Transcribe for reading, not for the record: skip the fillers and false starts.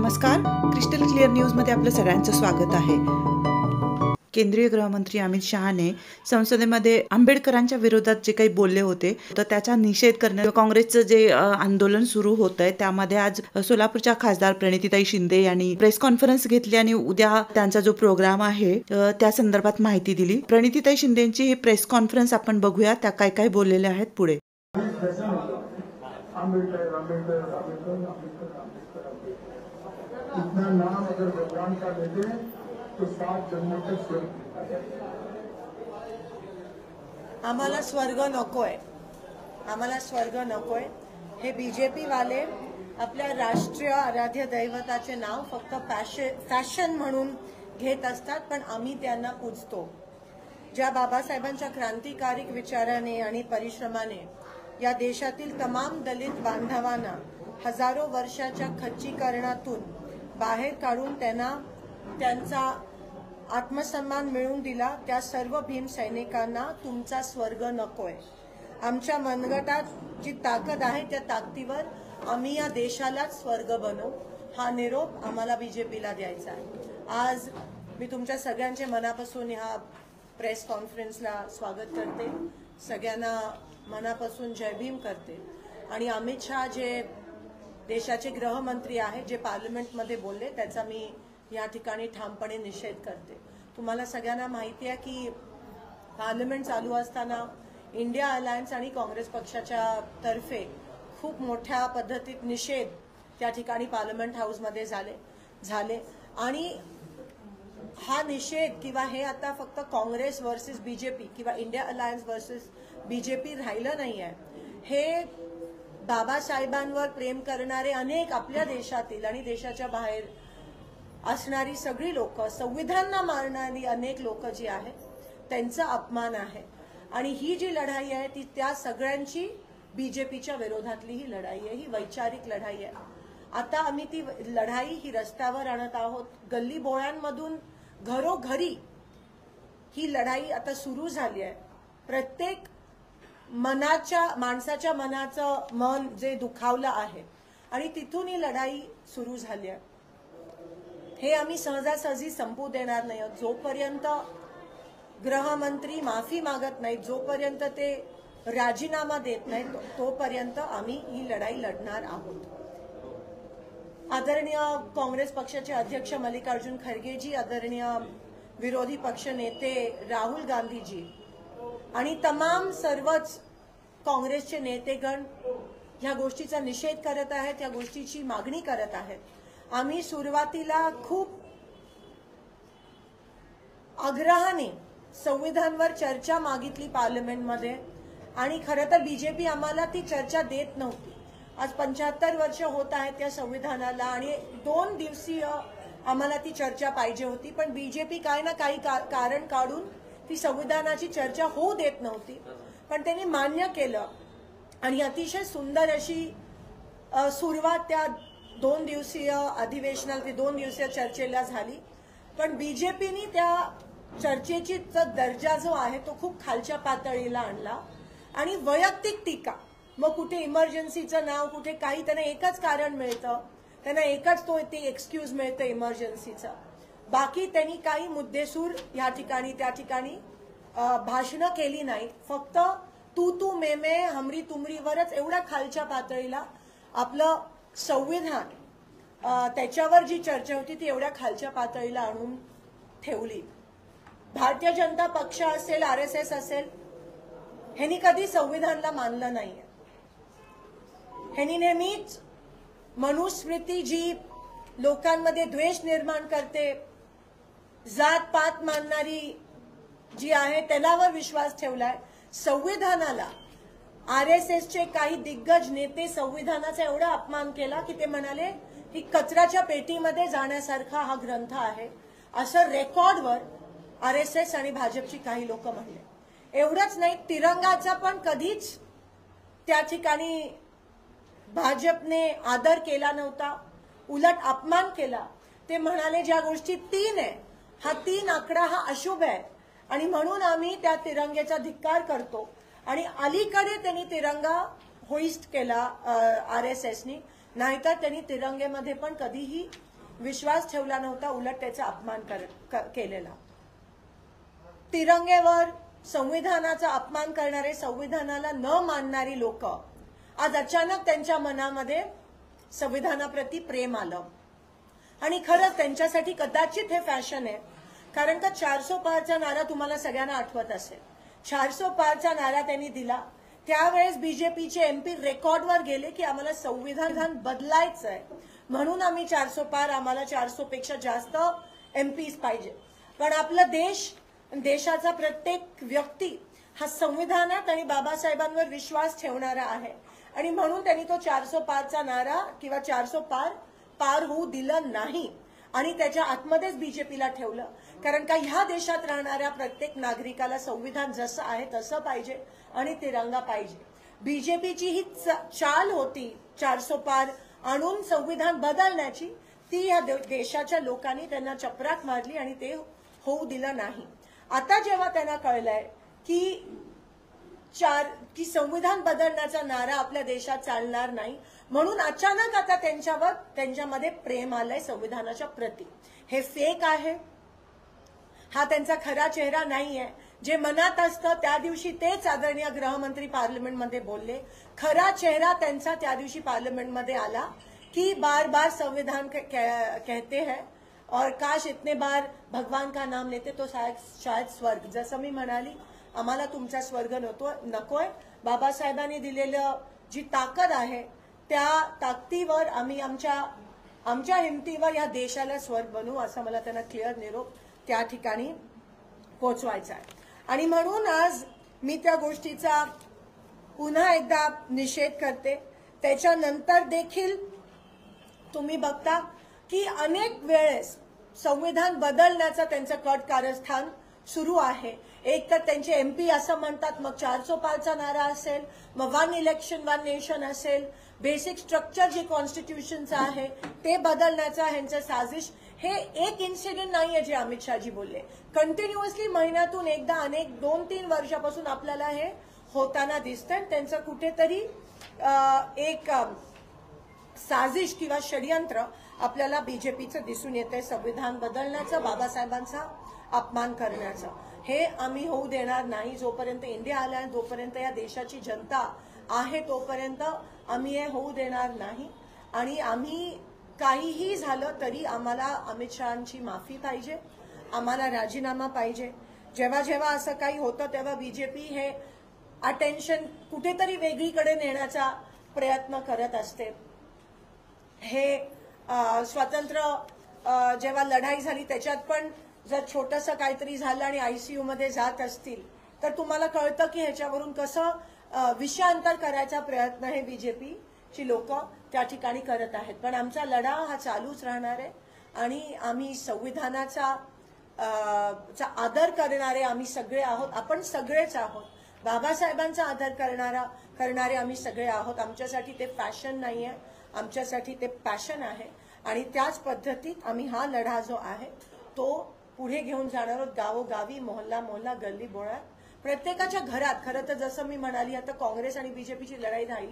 नमस्कार, crystal clear न्यूजमध्ये आपलं सगळ्यांचं स्वागत आहे। केंद्रीय गृहमंत्री अमित शहाने संसदेमध्ये आंबेडकरांच्या विरोधात जे काही बोलले होते तर त्याचा निषेध करण्याचं काँग्रेसचं जे आंदोलन सुरू होतंय त्यामध्ये आज सोलापूरच्या खासदार प्रणितीताई शिंदे यांनी प्रेस कॉन्फरन्स घेतली आणि उद्या त्यांचा जो प्रोग्राम आहे त्या संदर्भात माहिती दिली। प्रणितीताई शिंदेंची ही प्रेस कॉन्फरन्स आपण बघूया, त्या काय काय बोललेल्या आहेत पुढे। इतना नाम अगर भगवान का लेते तो 7 जन्मों तक स्वर्ग। आम्हाला स्वर्ग नकोय, आम्हाला स्वर्ग नकोय। हे बीजेपी वाले आपल्या राष्ट्रीय आराध्य दैवताचे नाव फक्त फॅशन म्हणून घेत असतात, पण आम्ही त्यांना पूजतो। ज्या बाबासाहेबांच्या क्रांतिकारी विचाराने आणि परिश्रमाने या देशातील तमाम दलित बांधवांना हजारो वर्षाच्या खच्चीकरणातून बाहेर काढून त्यांचा आत्मसन्मान मिळवून दिला, त्या सर्व भीम सैनिकांना तुमचा स्वर्ग नकोय। आमच्या मनगटात जी ताकद आहे त्या ताकदीवर आम्ही या देशाला स्वर्ग बनवू, हा निरोप आम्हाला बीजेपीला द्यायचा आहे। आज मी तुमच्या सगळ्यांचे मनापासून ह्या प्रेस कॉन्फरन्सला स्वागत करते, सगळ्यांना मनापासून जय भीम करते। आणि अमित शहा जे देशाचे गृहमंत्री आहेत, जे पार्लमेंटमध्ये बोलले, त्याचा मी या ठिकाणी ठामपणे निषेध करते। तुम्हाला सगळ्यांना माहिती आहे की पार्लमेंट चालू असताना इंडिया अलायन्स आणि काँग्रेस पक्षाच्या तर्फे खूप मोठ्या पद्धतीत निषेध त्या ठिकाणी पार्लमेंट हाऊसमध्ये झाले आणि हा निषेध किंवा हे आता फक्त काँग्रेस वर्सेस बीजेपी किंवा इंडिया अलायन्स वर्सेस बीजेपी राहिलं नाहीये। हे बाबासाहेबांवर प्रेम करणारे अनेक आपल्या देशातील आणि देशाच्या बाहेर असणारी सगळी लोक, संविधानाला मारणारी अनेक लोक जी आहेत त्यांचा अपमान आहे। आणि ही जी लढाई आहे ती त्या सगळ्यांची बीजेपीच्या विरोधातली ही लढाई आहे, ही वैचारिक लढाई आहे। आता आम्ही ती लढाई ही रस्त्यावर आणत आहोत, गल्ली बोळांमधून घरोघरी ही लढाई आता सुरू झाली आहे। प्रत्येक माणसाच्या मनाचं मन जे दुखावलं आहे आणि तिथून ही लढाई सुरू झाली आहे। हे आम्ही सहजासहजी संपू देणार नाही। जोपर्यंत गृहमंत्री माफी मागत नाहीत, जोपर्यंत ते राजीनामा देत नाहीत, तोपर्यंत आम्ही ही लढाई लढणार आहोत। आदरणीय काँग्रेस पक्षाचे अध्यक्ष मल्लिकार्जुन खरगेजी, आदरणीय विरोधी पक्ष नेते राहुल गांधीजी आणि तमाम सर्वच काँग्रेसचे नेतेगण ह्या गोष्टीचा निषेध करत आहेत, या गोष्टीची मागणी करत आहेत। आम्ही सुरुवातीला खूप आग्रहाने संविधानावर चर्चा मागितली पार्लमेंटमध्ये आणि खरं तर बीजेपी आम्हाला ती चर्चा देत नव्हती। आज 75 वर्ष होत आहेत त्या संविधानाला आणि 2 दिवसीय आम्हाला ती चर्चा पाहिजे होती, पण बीजेपी काही ना काही कारण काढून ती संविधानाची चर्चा होऊ देत नव्हती। पण त्यांनी मान्य केलं आणि अतिशय सुंदर अशी सुरुवात त्या 2 दिवसीय अधिवेशनाला, 2 दिवसीय चर्चेला झाली। पण बीजेपीने त्या चर्चेची दर्जा जो आहे तो खूप खालच्या पातळीला आणला आणि वैयक्तिक टीका, मग कुठे इमर्जन्सीचं नाव, कुठे काही, त्यांना एकच कारण मिळतं, त्यांना एकच ते एक्सक्यूज मिळतं इमर्जन्सीचं। बाकी त्यांनी काही मुद्देसूर या ठिकाणी त्या ठिकाणी भाषणं केली नाही, फक्त तू मे मे हमरी तुमरीवरच एवढ्या खालच्या पातळीला आपलं संविधान त्याच्यावर जी चर्चा होती ती एवढ्या खालच्या पातळीला आणून ठेवली। भारतीय जनता पक्ष असेल, RSS असेल, ह्यांनी कधी संविधानाला मानलं नाहीये। ह्यांनी नेहमीच मनुस्मृती जी लोकांमध्ये द्वेष निर्माण करते, जात पात मानणारी जी आहे त्यालावर विश्वास ठेवलाय। संविधानाला RSSचे काही दिग्गज नेते संविधानाचा एवढा अपमान केला की ते म्हणाले की कचऱ्याच्या पेटीमध्ये जाण्यासारखा हा ग्रंथ आहे, असं रेकॉर्डवर RSS आणि भाजपची काही लोक म्हणले। एवढंच नाही, तिरंगाचा पण कधीच त्या ठिकाणी भाजपने आदर केला नव्हता, उलट अपमान केला। ते म्हणाले ज्या गोष्टी 3 आहे, हा 3 आकडा हा अशुभ आहे आणि म्हणून आम्ही त्या तिरंग्याचा धिक्कार करतो। आणि अलीकडे त्यांनी तिरंगा होइस्ट केला RSSनी, नाहीतर त्यांनी तिरंगेमध्ये पण कधीही विश्वास ठेवला नव्हता, उलट त्याचा अपमान केलेला. तिरंगेवर संविधानाचा अपमान करणारे, संविधानाला न मानणारी लोक आज अचानक त्यांच्या मनामध्ये संविधानाप्रती प्रेम आलं. आणि खरंच त्यांच्यासाठी कदाचित हे फॅशन आहे, कारण का 400 पारचा नारा तुम्हाला सगळ्यांना आठवत असेल. 400 पारचा नारा त्यांनी दिला त्यावेळेस बीजेपीचे एमपी रेकॉर्डवर गेले की आम्हाला संविधान बदलायचं आहे, म्हणून आम्ही 400 पार, आम्हाला 400 पेक्षा जास्त एमपीज पाहिजे. पण आपला देशाचा प्रत्येक व्यक्ती हा संविधानात आणि बाबासाहेबांवर विश्वास ठेवणारा आहे, आणि म्हणून त्यांनी तो 400 पारचा नारा किंवा 400 पार होऊ दिलं नाही आणि त्याच्या आतमध्येच बीजेपीला ठेवलं. कारण का ह्या देशात राहणाऱ्या प्रत्येक नागरिकाला संविधान जसं आहे तसं पाहिजे आणि तिरंगा पाहिजे. बीजेपीची ही चाल होती 400 पार आणून संविधान बदलण्याची, ती या देशाच्या लोकांनी त्यांना चपराक मारली आणि ते होऊ दिलं नाही. आता जेव्हा त्यांना कळलंय की संविधान बदलण्याचा नारा आपल्या देशात चालणार नाही, म्हणून अचानक आता त्यांच्यामध्ये प्रेम आलंय संविधानाच्या प्रती. हे फेक आहे, हा त्यांचा खरा चेहरा नाहीये. जे मनात असतं त्या दिवशी तेच आदरणीय गृहमंत्री पार्लमेंटमध्ये बोलले. खरा चेहरा त्यांचा त्या दिवशी पार्लमेंटमध्ये आला की बार बार संविधान कहते हैं और काश इतने बार भगवान का नाम लेते तो शायद स्वर्ग. जसं मी म्हणाली, आम्हाला तुमचा स्वर्ग नकोय. बाबासाहेबांनी दिलेलं जी ताकद आहे त्या ताकदीवर आम्ही आमच्या हिमतीवर या देशाला स्वर्ग बनवू, असं मला त्यांना क्लिअर निरोप त्या ठिकाणी पोहोचवायचा आहे. आणि म्हणून आज मी त्या गोष्टीचा पुन्हा एकदा निषेध करते. त्याच्यानंतर देखील तुम्ही बघता की अनेक वेळेस संविधान बदलण्याचं त्यांचं कट कारस्थान सुरू आहे. एक तर त्यांचे एमपी असं म्हणतात, मग 400 पारचा नारा असेल, मग 1 इलेक्शन 1 नेशन असेल, बेसिक स्ट्रक्चर जे कॉन्स्टिट्यूशनचं आहे ते बदलण्याचा ह्यांचं साजिश. हे एक इन्सिडेंट नाहीये जे अमित शहाजी बोलले. कंटिन्युअसली महिन्यातून एकदा अनेक 2-3 वर्षापासून आपल्याला हे होताना दिसतंय. त्यांचं कुठेतरी एक साजिश किंवा षडयंत्र आपल्याला बीजेपीचं दिसून येतंय संविधान बदलण्याचं, बाबासाहेबांचा अपमान करण्याचं. हे आम्ही होऊ देणार नाही. जोपर्यंत इंडिया आलाय, जोपर्यंत या देशाची जनता आहे, तोपर्यंत आम्ही हे होऊ देणार नाही. आणि आम्ही काहीही झालं तरी आम्हाला अमित शहांची माफी पाहिजे, आम्हाला राजीनामा पाहिजे. जेव्हा जेव्हा असं काही होतं तेव्हा बीजेपी हे अटेन्शन कुठेतरी वेगळीकडे नेण्याचा प्रयत्न करत असते. हे स्वतंत्र जेव्हा लढाई झाली त्याच्यात पण जर छोटंसं काहीतरी झालं आणि आयसीयू मध्ये जात असतील तर तुम्हाला कळतं की ह्याच्यावरून कसं विषयांतर करायचा प्रयत्न हे बीजेपीची लोक त्या ठिकाणी करत आहेत. पण आमचा लढा हा चालूच राहणार आहे आणि आम्ही संविधानाचा आदर करणारे आम्ही सगळे आहोत. आपण सगळेच आहोत. बाबासाहेबांचा आदर करणारे आम्ही सगळे आहोत. आमच्यासाठी ते फॅशन नाहीये, आमच्यासाठी ते पॅशन आहे. आणि त्याच पद्धतीत आम्ही हा लढा जो आहे तो पुढे घेऊन जाणार आहोत. गावोगावी, मोहल्ला मोहल्ला, गल्ली बोळात, प्रत्येकाच्या घरात. खरं तर जसं मी म्हणाली, आता काँग्रेस आणि बीजेपीची लढाई राहिली